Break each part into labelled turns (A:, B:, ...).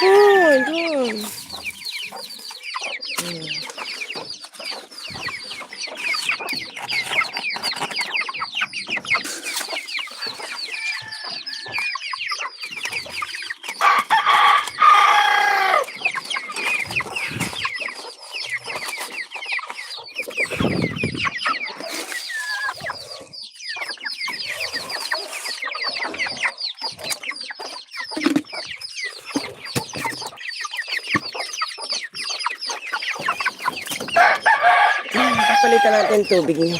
A: Doon. Palitan natin tubig niya.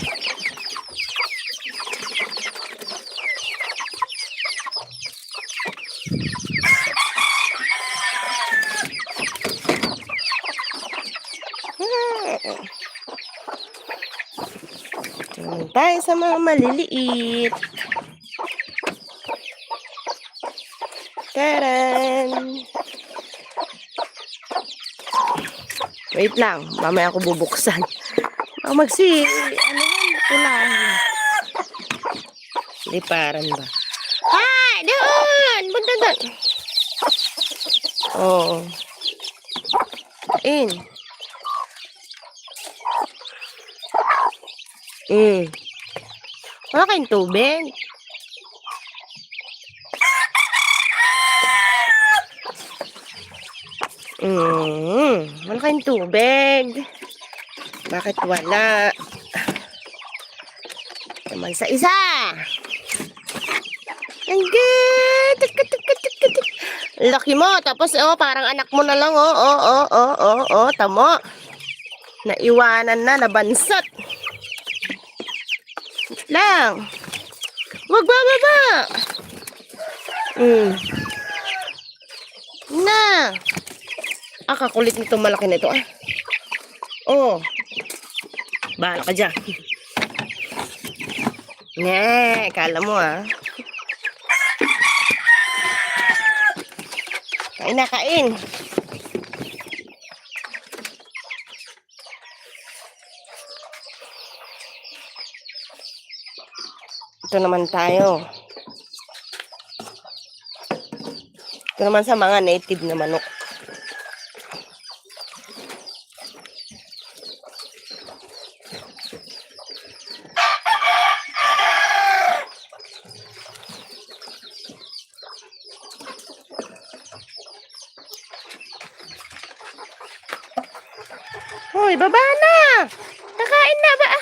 A: Tayo sa mga maliliit. Taran! Wait lang, mamaya ako bubuksan. Ano yan? Tulang. Liparan ba? Hi! Doon! Punta doon! Oo. In. Wala kayong tubig. Wala kayong tubig. Bakit wala? Naman sa isa. Laki mo. Tapos parang anak mo na lang. Tamo. Naiwanan na. Nabansot. Lang. Wag bababa. Na. Kakulit nitong malaki na ito. Bahala ka dyan. Kala mo Kain na, kain. Ito naman tayo. Ito naman sa mga native na manok. Hoy, baba na! Nakain na ba?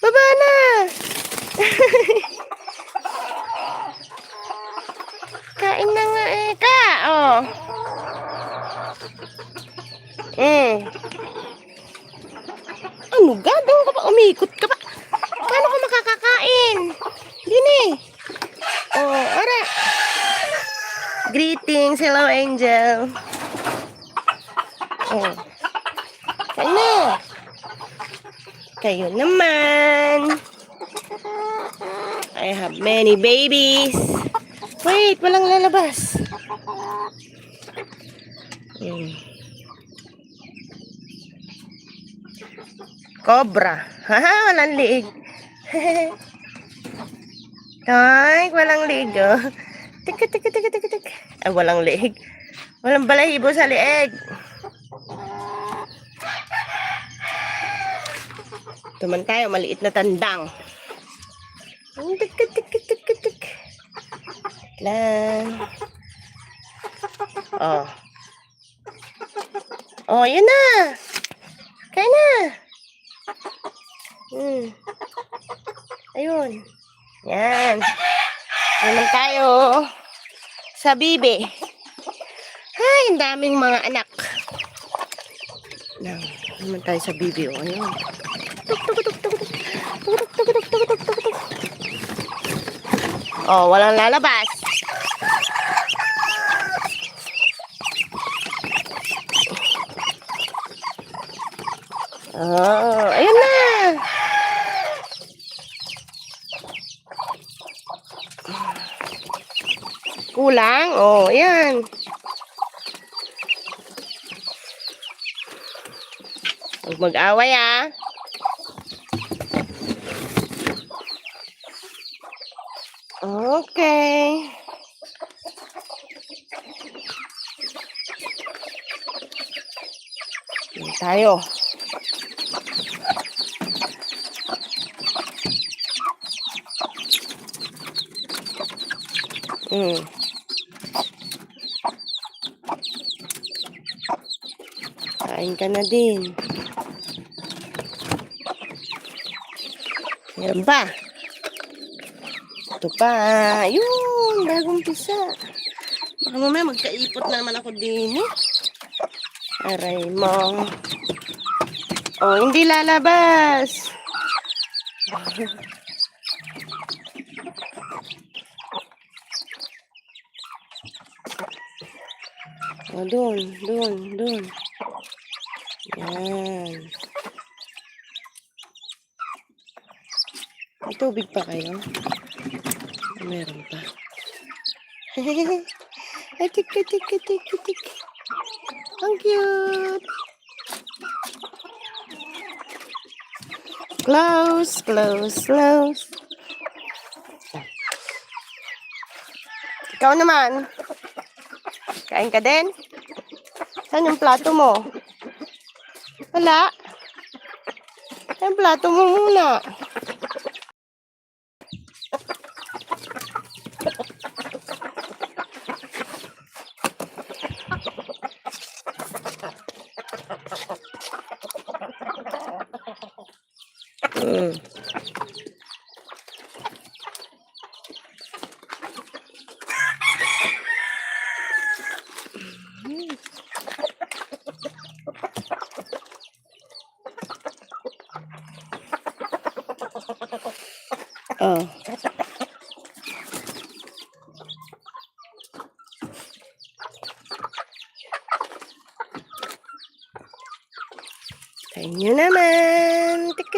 A: Baba na! Kain na nga ka, Ano gadong ka pa? Umikot ka pa? Paano ka makakakain? Dini. Ara. Greetings, hello angel. Kain na. Kayo naman. I have many babies. Wait, walang lalabas. Cobra. Haha, walang liig. Ay, walang liig, Tik. Ay, walang liig. Walang balahibo sa liig. Tuman tayo, maliit na tandang. Tik. Lang. Yun na. Kain na. Ayun. Yan. Naman tayo sa bibi. Ay, ang daming mga anak. Naman tayo sa bibi. Ayun. Walang lalabas. Ayun na. Kulang? Ayan. Huwag mag-away, Okay. Yan tayo. Kain ka na din. Meron ba? Ito pa. Yun, bagong pisa. Baka mamaya magkaipot na naman ako din eh. Aray mo. Oh, hindi lalabas. Oh, doon. Yan. May tubig pa kayo? Meron pa. Atik. Ang cute. Close. Ikaw naman. Kain ka din? Saan yung plato mo? Wala. Saan yung plato mo muna? Oh. Kain nyo naman. Tik.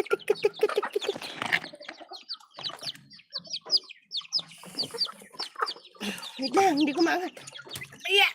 A: Wait lang, hindi ko maangat. Ayan.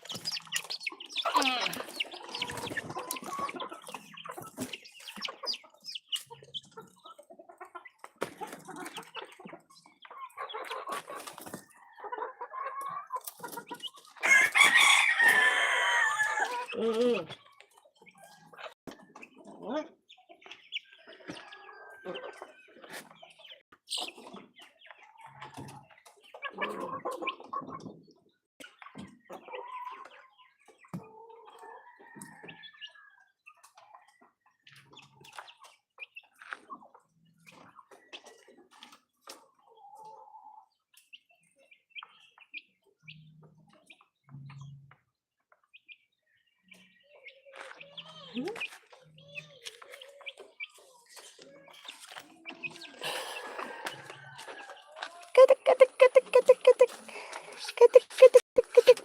A: Katik.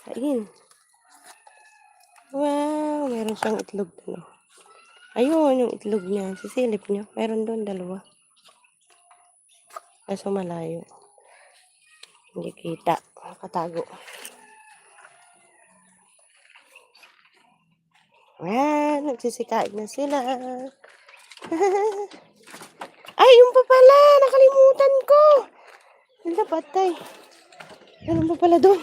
A: Kain. Wow, meron siyang itlog. Ayun, yung itlog niya. Sisilip niya. Meron doon, 2. Kaso malayo. Hindi kita. Nakatago. Ayan, nagsisikain na sila. Ay, yung pa pala. Nakalimutan ko. Wala, patay. Meron pa pala doon.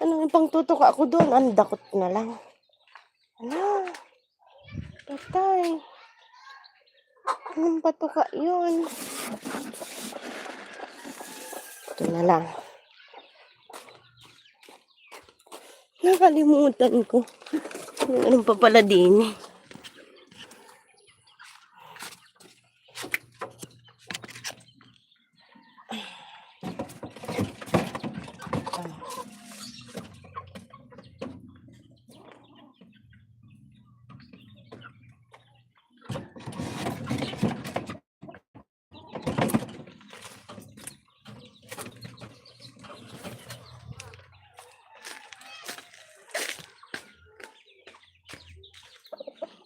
A: Ano yung pang tutok ako doon? Ang dakot na lang. Ano? Patay. Anong patuka yun? Ito na lang. Nakalimutan ko. Anong pa pala din eh.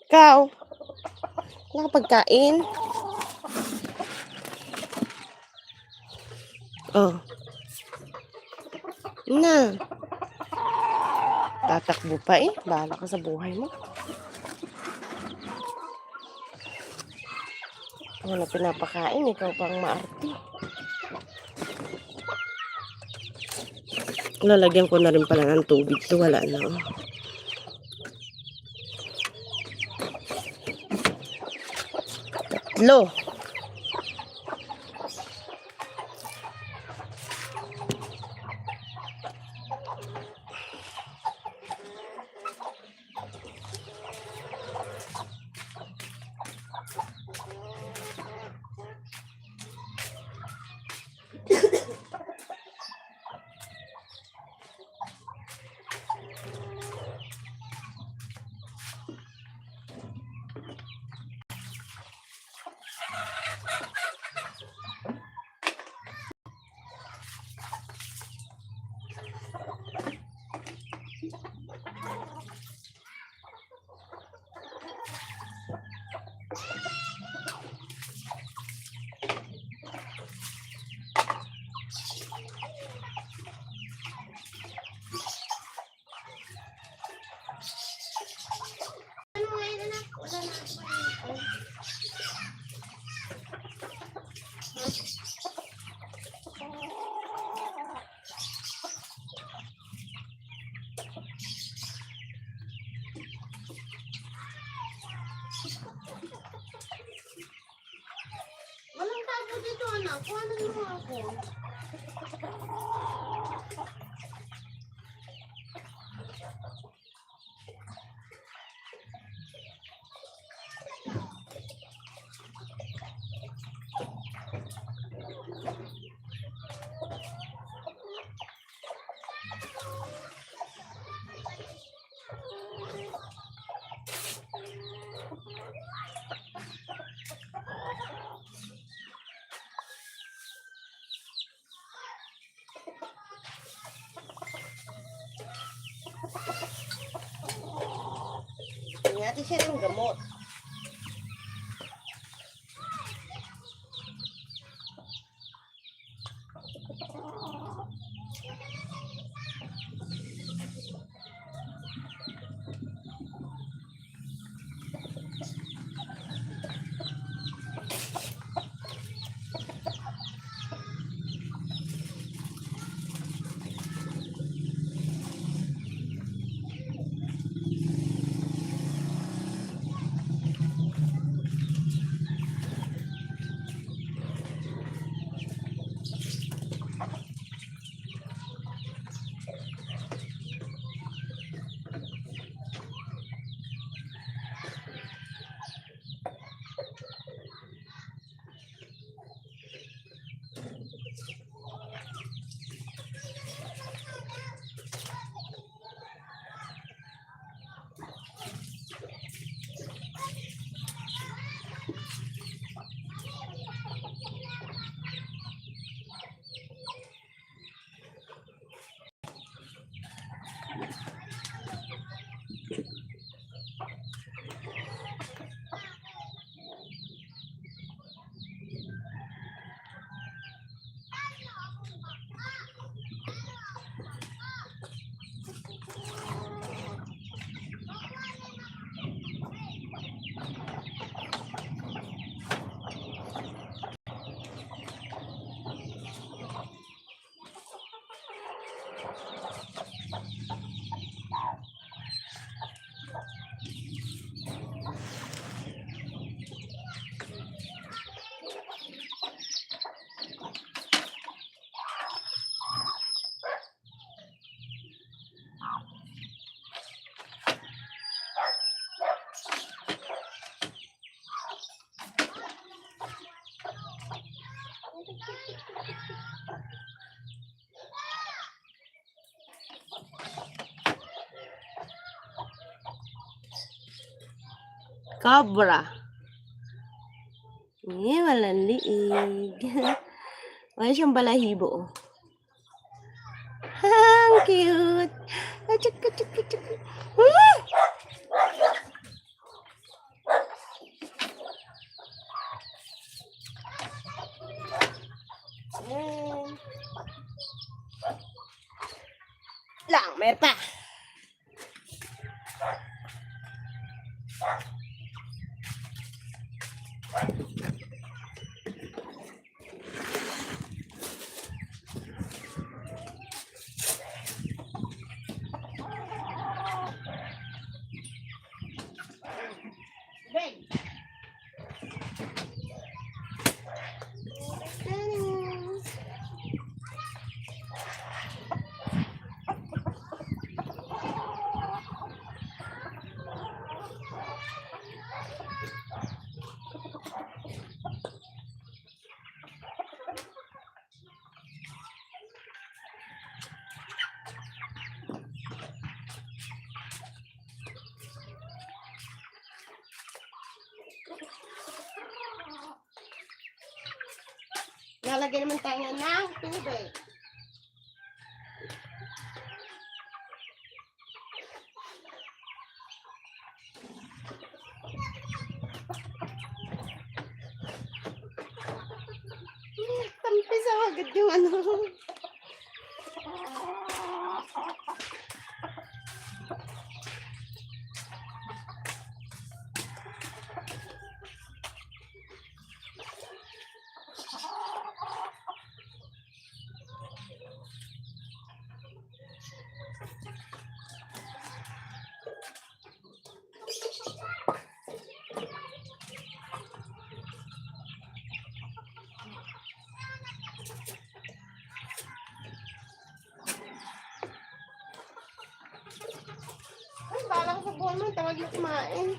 A: Ikaw, wala ka pagkain? Oh. Na. Tatakbo pa eh. Bahala ka sa buhay mo. Ikaw na pinapakain, ikaw pang maarte. Lalagyan ko na rin pala ng tubig to, wala na. Tatlo. Walang tabo dito, anak. Kuhanan mo ako. Natin siya ng gamot. Cobra. Eh, walang liig. Wala siyang balahibo. Oh. Ang cute. Achuk, achuk, achuk. Lang, meron pa. Tubig! Lalagyan naman tayo ng tubig. Tampis ako agad yung ano. Ay, balang sa buwan mo, tawag na kumain.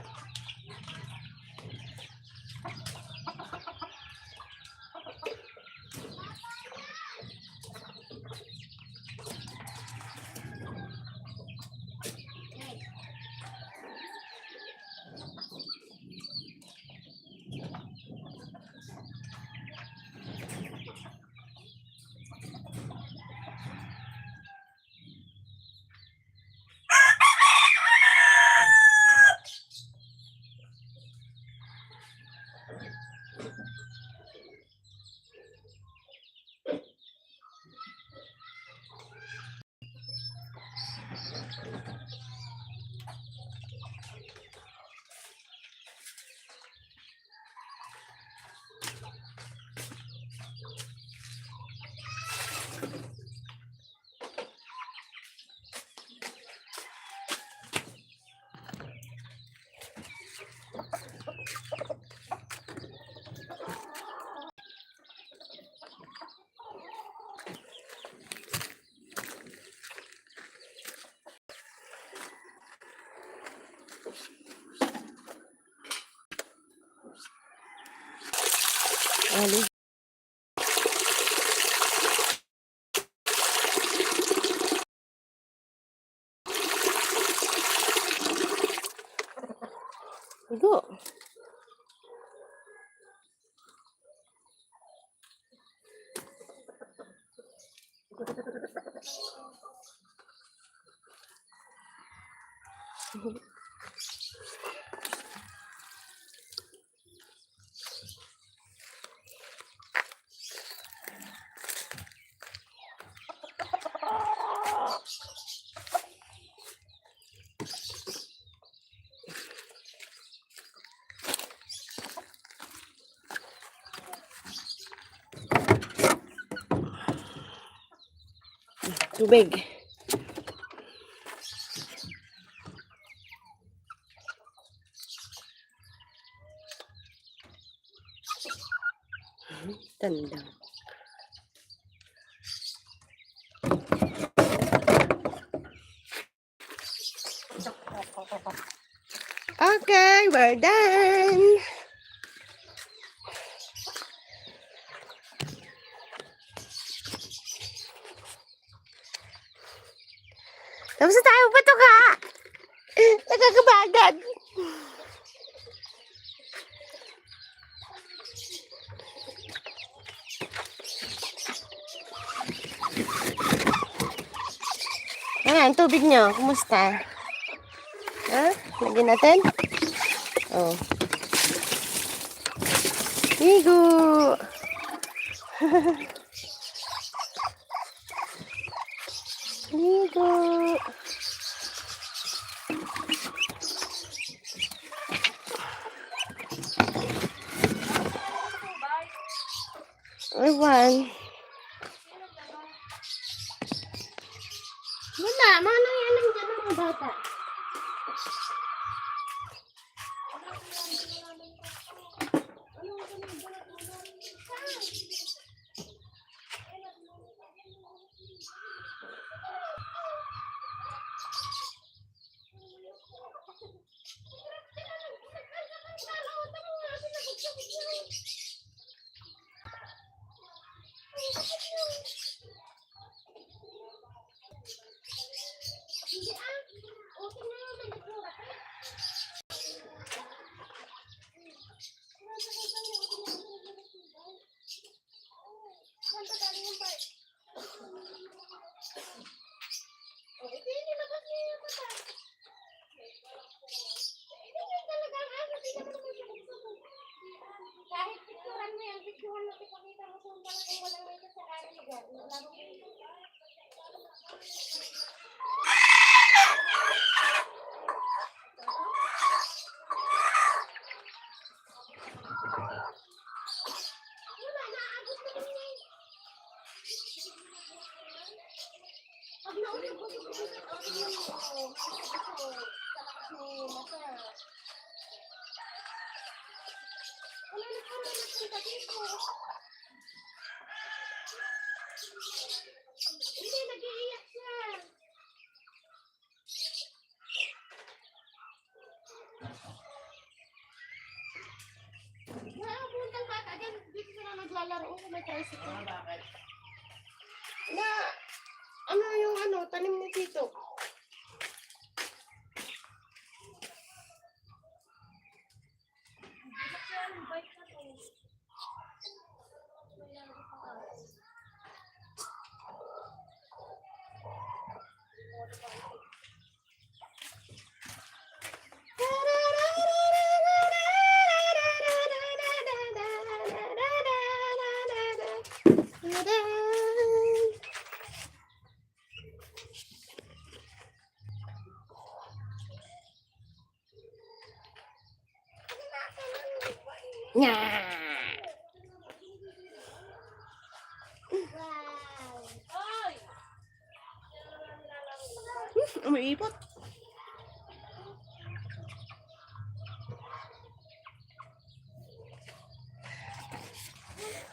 A: Ali. Go. Tubig. Tanda. Okay, we're done. Tapos na tayo, bato ka! Nakakabagad. Ayan, tubig nyo. Kumusta? Ha? Lagyan natin? Oh. Ligo! Ligo! Ewan. Wala, mga nangyayang dyan ng mga bata.
B: Kahit picturean mo yan, picturean mo, ipakita mo kung talagang walang may kasalanan lugar. Lalo mo yung wala, naabot na kami na yun. Pag naulog ko, wala na kami nagpunta dito. Hindi, nag-iiyak siya. Naabuntang bata dyan, dito sila naglalaro kung may tricycle.
A: Na, ano yung ano, tanim mo dito? Nya. Umiipot.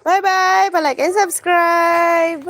A: Bye-bye! Palike and subscribe!